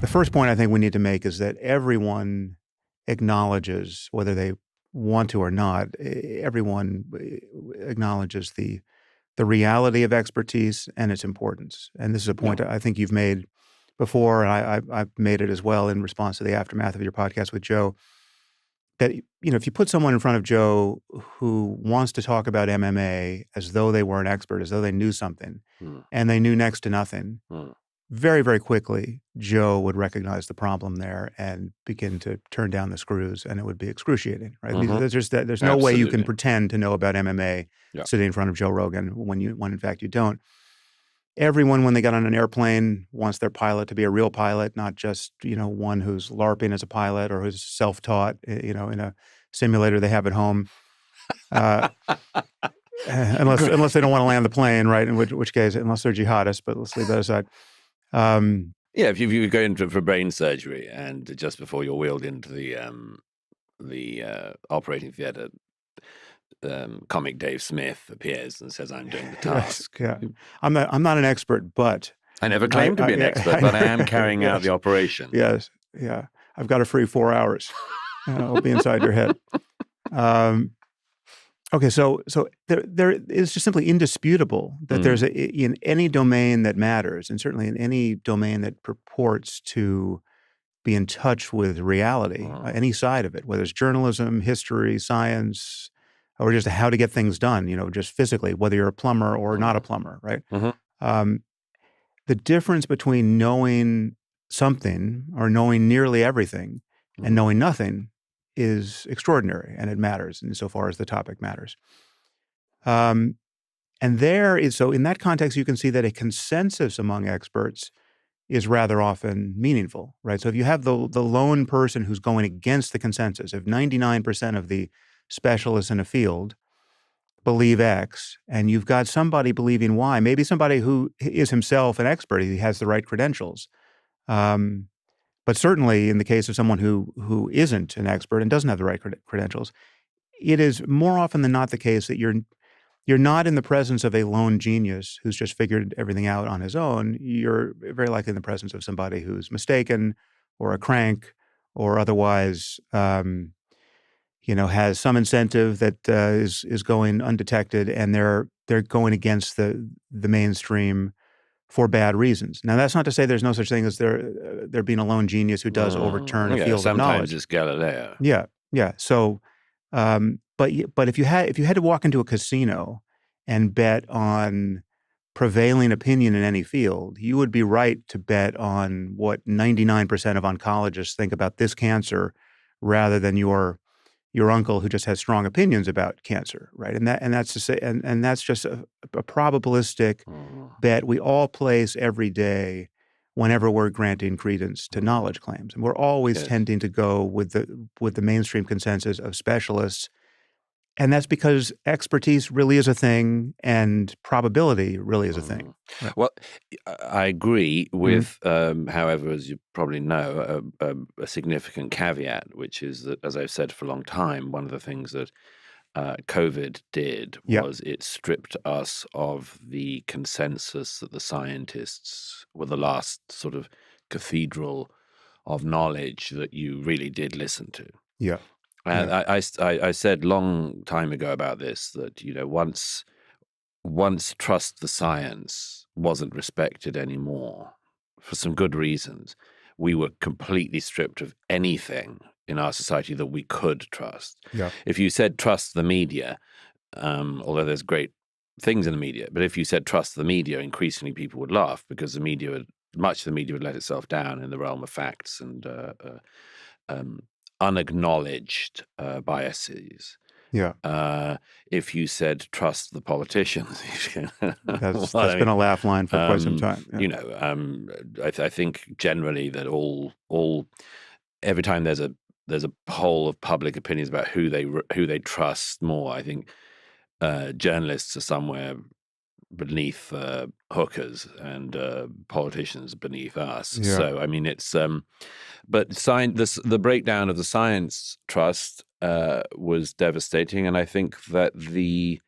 the first point I think we need to make is that everyone acknowledges, whether they want to or not, everyone acknowledges the reality of expertise and its importance. And this is a point I think you've made before, and I've made it as well in response to the aftermath of your podcast with Joe, that, if you put someone in front of Joe who wants to talk about MMA as though they were an expert, as though they knew something, and they knew next to nothing, very, very quickly, Joe would recognize the problem there and begin to turn down the screws, and it would be excruciating, right? There's no way you can pretend to know about MMA sitting in front of Joe Rogan when in fact you don't. Everyone, when they get on an airplane, wants their pilot to be a real pilot, not just, one who's LARPing as a pilot or who's self-taught, in a simulator they have at home. Unless they don't want to land the plane, right? In which case, unless they're jihadists, but let's leave that aside. If you go in for brain surgery and just before you're wheeled into the operating theater, comic Dave Smith appears and says, "I'm doing the task." Yes, yeah. I'm not an expert, but I never claimed to be an expert, but I am carrying out the operation. Yes, yeah. I've got a free 4 hours. I'll be inside your head. Okay, so there is just simply indisputable that there's in any domain that matters, and certainly in any domain that purports to be in touch with reality, any side of it, whether it's journalism, history, science, or just how to get things done, just physically, whether you're a plumber or not a plumber, right? The difference between knowing something or knowing nearly everything and knowing nothing is extraordinary, and it matters insofar as the topic matters. So in that context, you can see that a consensus among experts is rather often meaningful, right? So if you have the lone person who's going against the consensus, if 99% of the specialists in a field believe X, and you've got somebody believing Y, maybe somebody who is himself an expert, he has the right credentials. But certainly in the case of someone who isn't an expert and doesn't have the right credentials, it is more often than not the case that you're not in the presence of a lone genius who's just figured everything out on his own. You're very likely in the presence of somebody who's mistaken or a crank or otherwise has some incentive that is going undetected, and they're going against the mainstream for bad reasons. Now, that's not to say there's no such thing as there being a lone genius who does overturn a field of knowledge. Sometimes it's Galileo. Yeah. So, but if you had to walk into a casino and bet on prevailing opinion in any field, you would be right to bet on what 99% of oncologists think about this cancer, rather than your uncle who just has strong opinions about cancer, right? And that's to say, and that's just a probabilistic bet we all place every day whenever we're granting credence to knowledge claims, and we're always tending to go with the mainstream consensus of specialists, and that's because expertise really is a thing, and probability really is a thing. Right? Well, I agree with, however, as you probably know, a significant caveat, which is that, as I've said for a long time, one of the things that COVID did was it stripped us of the consensus that the scientists were the last sort of cathedral of knowledge that you really did listen to. Yeah. And I said long time ago about this that, once trust the science wasn't respected anymore for some good reasons, we were completely stripped of anything in our society that we could trust. Yeah. If you said trust the media, although there's great things in the media, but if you said trust the media, increasingly people would laugh because much of the media would let itself down in the realm of facts and unacknowledged biases. Yeah. If you said trust the politicians, that's been a laugh line for quite some time. Yeah. I think generally that every time there's a poll of public opinions about who they trust more, I think journalists are somewhere beneath hookers and politicians beneath us. Yeah. So I mean, it's but the breakdown of the science trust was devastating, and I think that the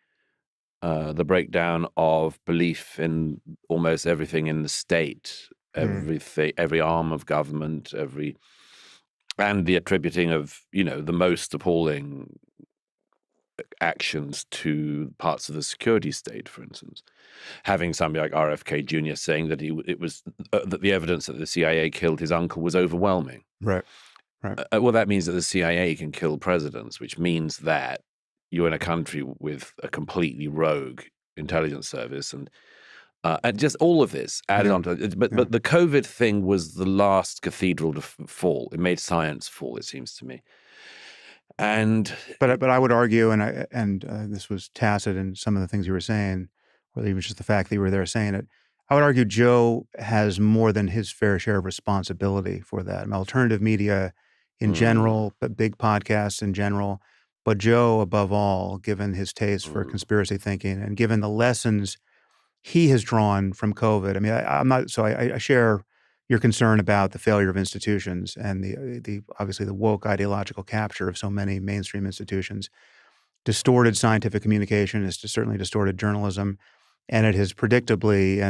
breakdown of belief in almost everything in the state everything, every arm of government, and the attributing of, the most appalling actions to parts of the security state, for instance. Having somebody like RFK Jr. saying that that the evidence that the CIA killed his uncle was overwhelming. Right. Right. Well, that means that the CIA can kill presidents, which means that you're in a country with a completely rogue intelligence service, and just all of this added on to it. But the COVID thing was the last cathedral to fall. It made science fall, it seems to me. But I would argue, and this was tacit in some of the things you were saying, or even just the fact that you were there saying it. I would argue Joe has more than his fair share of responsibility for that. Alternative media in general, but big podcasts in general, but Joe above all, given his taste for conspiracy thinking and given the lessons he has drawn from COVID. I mean, I'm not. So I share your concern about the failure of institutions and the obviously the woke ideological capture of so many mainstream institutions, distorted scientific communication, has certainly distorted journalism, and it has predictably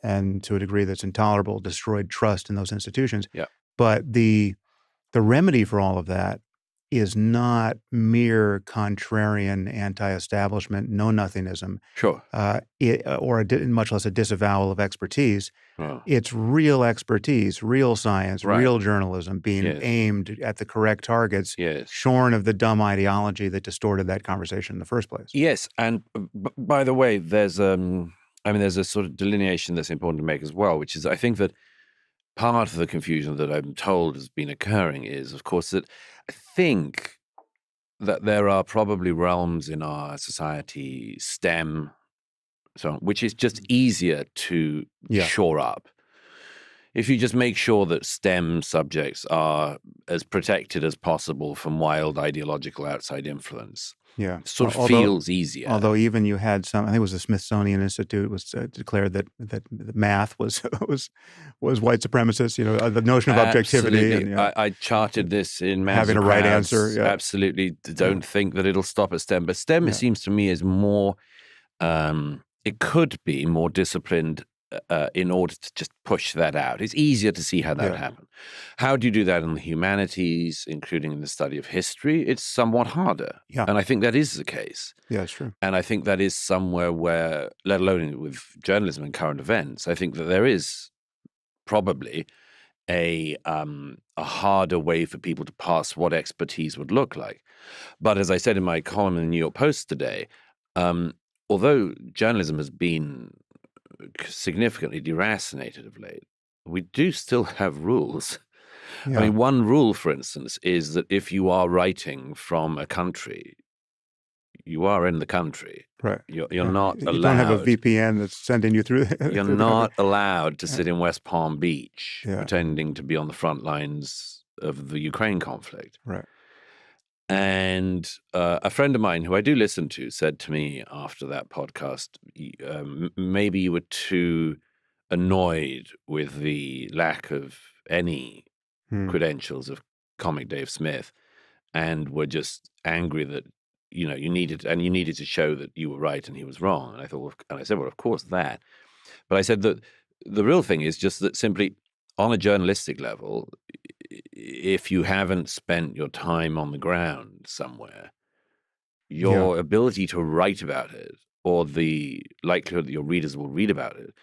and to a degree that's intolerable destroyed trust in those institutions. Yeah. But the remedy for all of that is not mere contrarian anti-establishment know-nothingism, sure, much less a disavowal of expertise. Oh. It's real expertise, real science, Right. real journalism being aimed at the correct targets, shorn of the dumb ideology that distorted that conversation in the first place. Yes, and by the way, there's a sort of delineation that's important to make as well, which is I think that part of the confusion that I'm told has been occurring is, of course, that I think that there are probably realms in our society, STEM, which is just easier to shore up. If you just make sure that STEM subjects are as protected as possible from wild ideological outside influence, sort of feels easier. Although even you had some, I think it was the Smithsonian Institute was declared that math was white supremacist. The notion of objectivity. And, I charted this in math. Having a right answer. Yeah. Absolutely, don't think that it'll stop at STEM. But STEM, it seems to me, is more. It could be more disciplined in order to just push that out. It's easier to see how that would happen. How do you do that in the humanities, including in the study of history? It's somewhat harder. Yeah. And I think that is the case. Yeah, it's true. And I think that is somewhere where, let alone with journalism and current events, I think that there is probably a harder way for people to pass what expertise would look like. But as I said in my column in the New York Post today, although journalism has been significantly deracinated of late, we do still have rules. Yeah. I mean, one rule, for instance, is that if you are writing from a country, you are in the country. Right. You're not allowed. You don't have a VPN that's sending you through. You're not allowed to sit in West Palm Beach pretending to be on the front lines of the Ukraine conflict. Right. And a friend of mine who I do listen to said to me after that podcast, maybe you were too annoyed with the lack of any credentials of comic Dave Smith and were just angry that, you needed to show that you were right and he was wrong. And I said, well, of course that. But I said that the real thing is just that simply on a journalistic level, if you haven't spent your time on the ground somewhere, your ability to write about it or the likelihood that your readers will read about it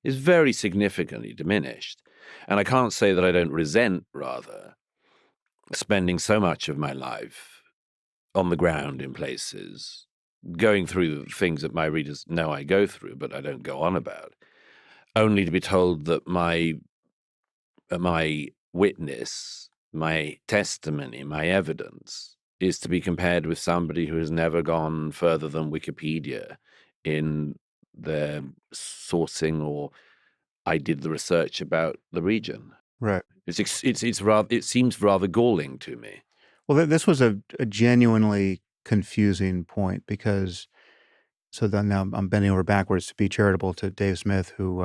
is very significantly diminished. And I can't say that I don't resent, rather, spending so much of my life on the ground in places, going through the things that my readers know I go through, but I don't go on about, only to be told that my witness, my testimony, my evidence is to be compared with somebody who has never gone further than Wikipedia in their sourcing, or I did the research about the region. Right. It seems rather galling to me. Well, this was a genuinely confusing point because. So then now I'm bending over backwards to be charitable to Dave Smith, who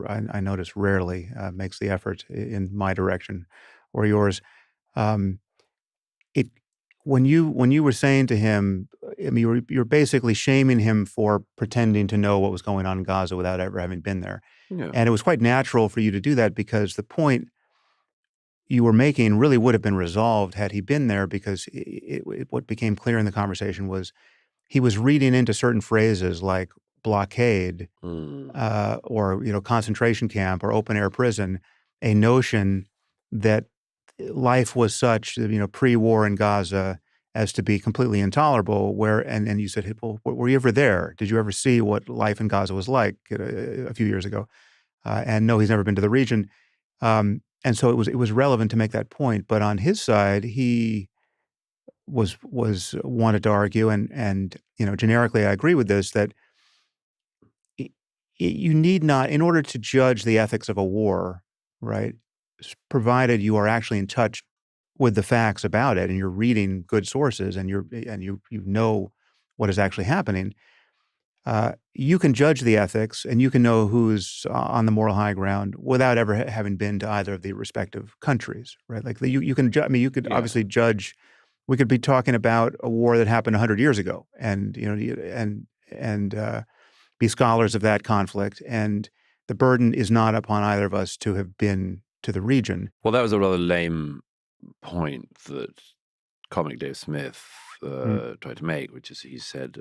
I notice rarely makes the effort in my direction or yours. When you were saying to him, I mean, you're basically shaming him for pretending to know what was going on in Gaza without ever having been there. Yeah. And it was quite natural for you to do that because the point you were making really would have been resolved had he been there, because what became clear in the conversation was he was reading into certain phrases like blockade or concentration camp or open air prison, a notion that life was such, pre-war in Gaza, as to be completely intolerable. And you said, well, were you ever there? Did you ever see what life in Gaza was like a few years ago? And no, he's never been to the region. And so it was relevant to make that point. But on his side, he was wanted to argue, and generically, I agree with this, that you need not, in order to judge the ethics of a war, right, provided you are actually in touch with the facts about it and you're reading good sources and you know what is actually happening, you can judge the ethics and you can know who's on the moral high ground without ever having been to either of the respective countries, right? Like you can, you could obviously judge. We could be talking about a war that happened 100 years ago, and be scholars of that conflict, and the burden is not upon either of us to have been to the region. Well, that was a rather lame point that comic Dave Smith tried to make, which is he said,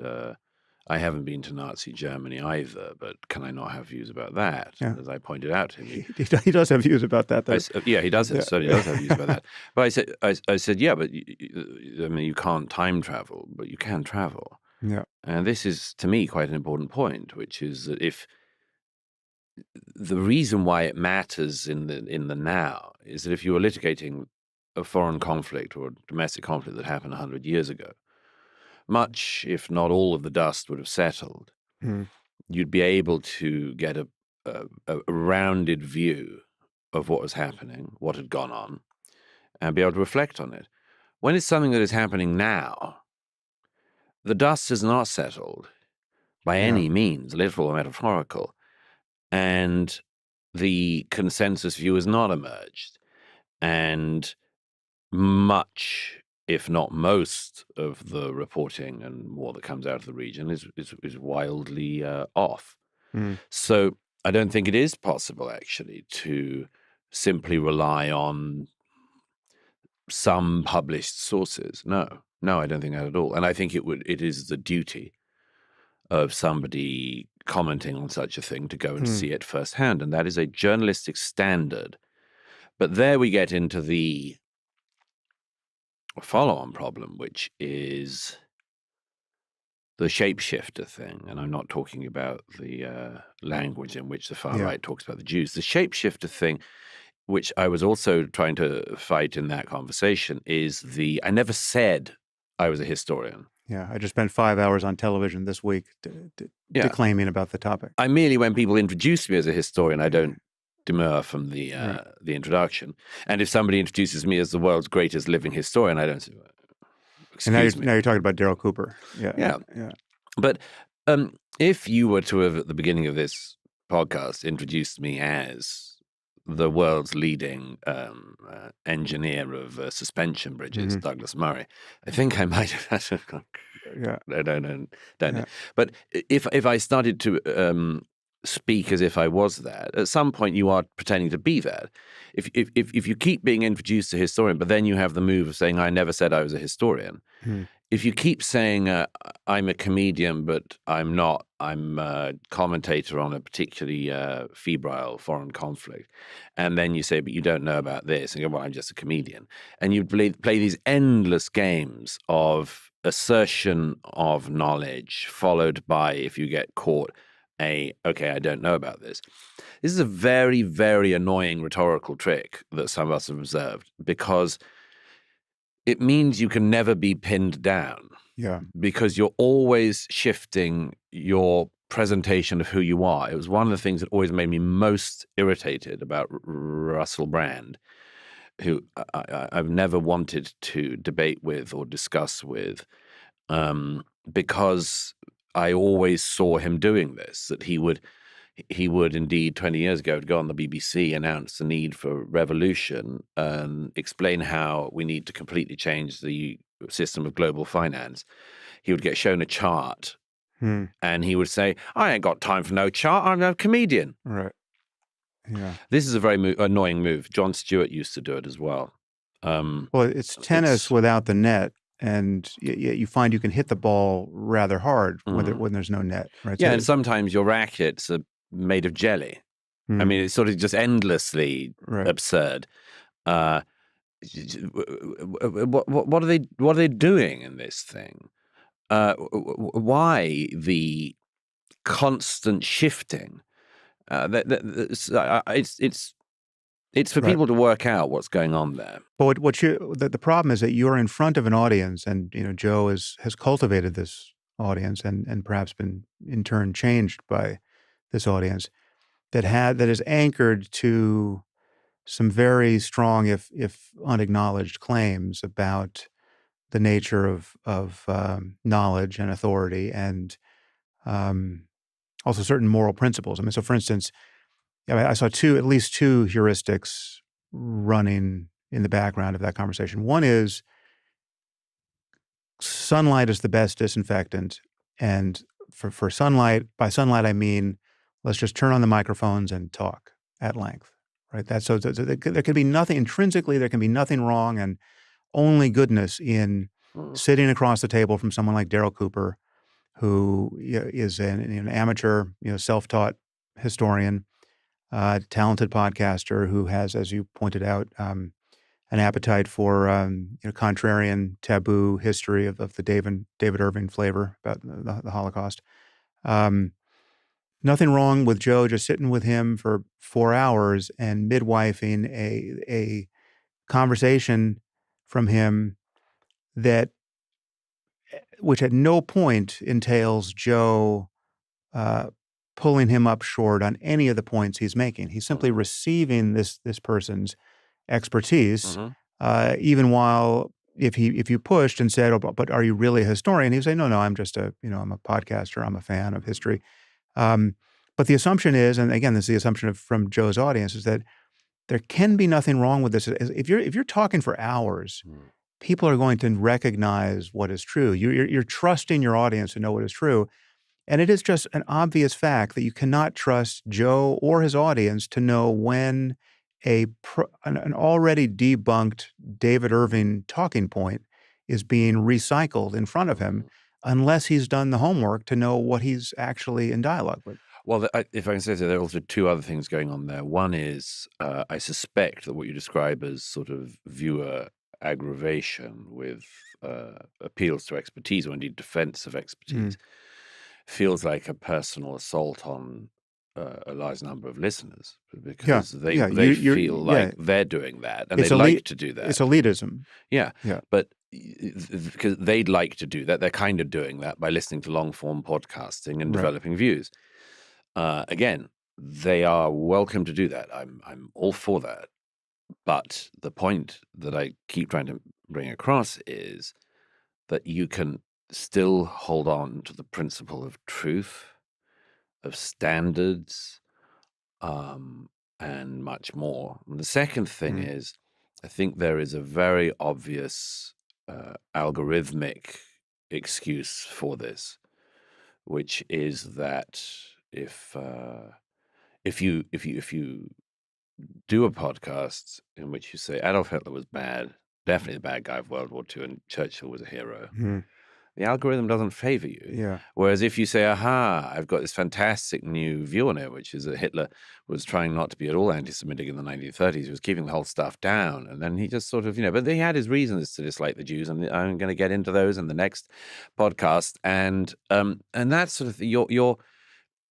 I haven't been to Nazi Germany either, but can I not have views about that? Yeah. As I pointed out to him. He does have views about that, though. Yeah, he does. Certainly does have views about that. But I said, yeah, but you can't time travel, but you can travel. Yeah. And this is, to me, quite an important point, which is that if the reason why it matters in the now is that if you were litigating a foreign conflict or a domestic conflict that happened 100 years ago, much, if not all, of the dust would have settled. You'd be able to get a rounded view of what was happening, what had gone on, and be able to reflect on it. When it's something that is happening now, the dust has not settled by any means, literal or metaphorical, and the consensus view has not emerged. And much, if not most, of the reporting and more that comes out of the region is wildly off. So I don't think it is possible, actually, to simply rely on some published sources. No, I don't think that at all. And I think it is the duty of somebody commenting on such a thing to go and see it firsthand. And that is a journalistic standard. But there we get into the follow-on problem, which is the shapeshifter thing. And I'm not talking about the language in which the far right talks about the Jews. The shapeshifter thing, which I was also trying to fight in that conversation, is I never said I was a historian. Yeah, I just spent 5 hours on television this week declaiming about the topic. I merely, when people introduce me as a historian, I don't demur from the introduction. And if somebody introduces me as the world's greatest living historian, I don't say, excuse me. Now you're talking about Daryl Cooper. Yeah. But if you were to have, at the beginning of this podcast, introduced me as the world's leading engineer of suspension bridges, Douglas Murray, I think I might have gone, don't know. But if I started to speak as if I was that, at some point you are pretending to be that. If you keep being introduced to historian, but then you have the move of saying, I never said I was a historian. If you keep saying, I'm a comedian, but I'm not, I'm a commentator on a particularly febrile foreign conflict, and then you say, but you don't know about this, and you go, well, I'm just a comedian. And you play these endless games of assertion of knowledge, followed by, if you get caught, okay, I don't know about this. This is a very, very annoying rhetorical trick that some of us have observed, because it means you can never be pinned down. Yeah. Because you're always shifting your presentation of who you are. It was one of the things that always made me most irritated about Russell Brand, who I've never wanted to debate with or discuss with, because I always saw him doing this, that he would he would indeed 20 years ago go on the BBC, announce the need for revolution, and explain how we need to completely change the system of global finance. He would get shown a chart, and he would say, "I ain't got time for no chart. I'm a comedian." Right. Yeah. This is a very annoying move. Jon Stewart used to do it as well. Well, it's tennis without the net, and you find you can hit the ball rather hard when there's no net, right? Yeah, So, and sometimes your rackets are made of jelly. I mean, it's sort of just endlessly right. absurd. What are they doing in this thing? Why the constant shifting? It's for Right. people to work out what's going on there. But the problem is that you're in front of an audience, and Joe has cultivated this audience and perhaps been in turn changed by this audience that is anchored to some very strong, if unacknowledged, claims about the nature of knowledge and authority, and also certain moral principles. I mean, so for instance, I saw at least two heuristics running in the background of that conversation. One is sunlight is the best disinfectant, and for sunlight, by sunlight I mean let's just turn on the microphones and talk at length, right? That's so there could be nothing intrinsically, there can be nothing wrong and only goodness in sitting across the table from someone like Daryl Cooper, who is an amateur, self-taught historian, talented podcaster who has, as you pointed out, an appetite for contrarian, taboo history of the David Irving flavor about the Holocaust. Nothing wrong with Joe just sitting with him for 4 hours and midwifing a conversation from him which at no point entails Joe pulling him up short on any of the points he's making. He's simply receiving this person's expertise, even while if you pushed and said, "Oh, but are you really a historian?" He'd say, "No, I'm just I'm a podcaster. I'm a fan of history." But the assumption is, and again, this is the assumption from Joe's audience, is that there can be nothing wrong with this. If you're talking for hours, people are going to recognize what is true. You're trusting your audience to know what is true. And it is just an obvious fact that you cannot trust Joe or his audience to know when an already debunked David Irving talking point is being recycled in front of him, unless he's done the homework to know what he's actually in dialogue with. Well, if I can say so, there are also two other things going on there. One is I suspect that what you describe as sort of viewer aggravation with appeals to expertise, or indeed defense of expertise, feels like a personal assault on a large number of listeners, because they feel like they're doing that, and they like to do that. It's elitism. Yeah. But because they'd like to do that, they're kind of doing that by listening to long-form podcasting and developing views. Again, they are welcome to do that. I'm all for that. But the point that I keep trying to bring across is that you can still hold on to the principle of truth, of standards, and much more. And the second thing is, I think there is a very obvious algorithmic excuse for this, which is that if you do a podcast in which you say Adolf Hitler was bad, definitely the bad guy of World War II, and Churchill was a hero, the algorithm doesn't favor you. Yeah. Whereas if you say, aha, I've got this fantastic new view on it, which is that Hitler was trying not to be at all anti-Semitic in the 1930s. He was keeping the whole stuff down. And then he just sort of, but he had his reasons to dislike the Jews. And I'm going to get into those in the next podcast. And that's sort of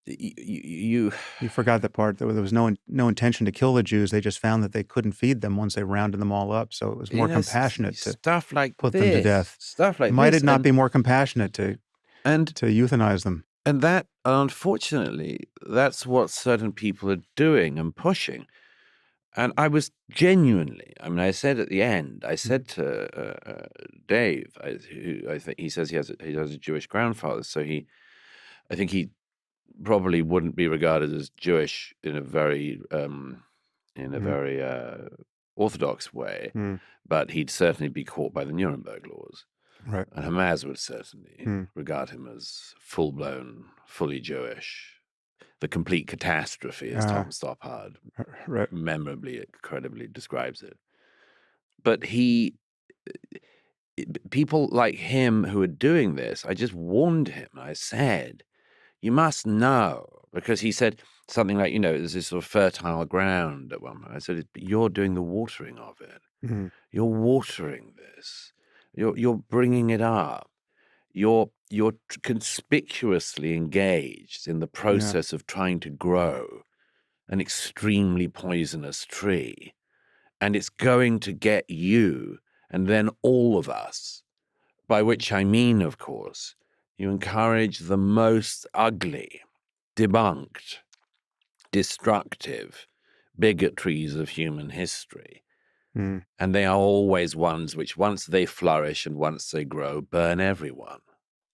you forgot the part that there was no intention to kill the Jews. They just found that they couldn't feed them once they rounded them all up. So it was more compassionate to stuff like put them to death. Stuff like Might this. it not be more compassionate to euthanize them? And that, unfortunately, that's what certain people are doing and pushing. And I was genuinely, I said at the end, I said to Dave, who I think he says he has a Jewish grandfather, so I think he probably wouldn't be regarded as Jewish in a very Mm, orthodox way, mm, but he'd certainly be caught by the Nuremberg laws. right. And Hamas would certainly Mm, regard him as full-blown, fully Jewish, the complete catastrophe, as uh, Tom Stoppard right. memorably, incredibly describes it. But people like him who are doing this, I just warned him. I said, you must know, because he said something like, there's this sort of fertile ground at one point. I said, but you're doing the watering of it. Mm, You're watering this. You're bringing it up. You're conspicuously engaged in the yeah. process of trying to grow an extremely poisonous tree, and it's going to get you and then all of us, by which I mean, of course, you encourage the most ugly, debunked, destructive bigotries of human history. Mm. And they are always ones which, once they flourish and once they grow, burn everyone.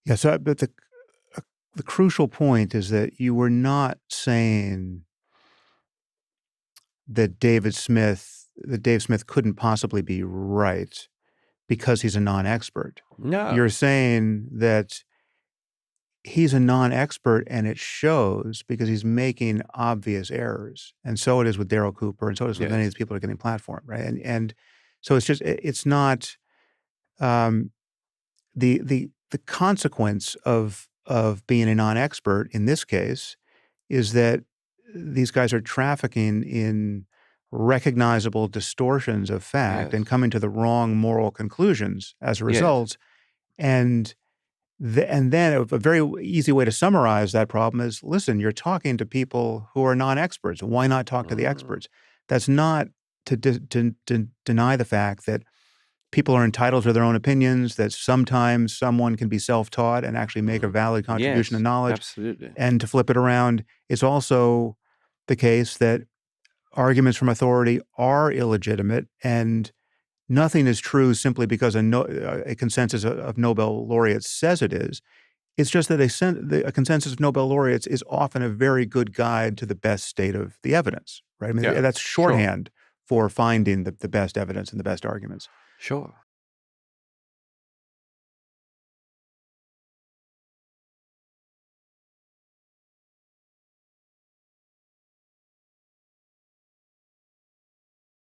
Yeah. So, but the crucial point is that you were not saying that Dave Smith couldn't possibly be right because he's a non-expert. No. You're saying that he's a non-expert and it shows because he's making obvious errors. And so it is with Daryl Cooper, and so it is with many of Yes. these people that are getting platformed, right? And so it's not um, the consequence of being a non-expert in this case is that these guys are trafficking in recognizable distortions of fact Yes. and coming to the wrong moral conclusions as a Yes. result. And and then a very easy way to summarize that problem is, listen, you're talking to people who are non-experts. Why not talk to the experts? That's not to deny the fact that people are entitled to their own opinions, that sometimes someone can be self-taught and actually make a valid contribution to Yes, knowledge. absolutely. And to flip it around, it's also the case that arguments from authority are illegitimate, and nothing is true simply because a consensus of Nobel laureates says it is. It's just that a consensus of Nobel laureates is often a very good guide to the best state of the evidence, right? I mean, Yeah, that's sure. shorthand for finding the best evidence and the best arguments. Sure.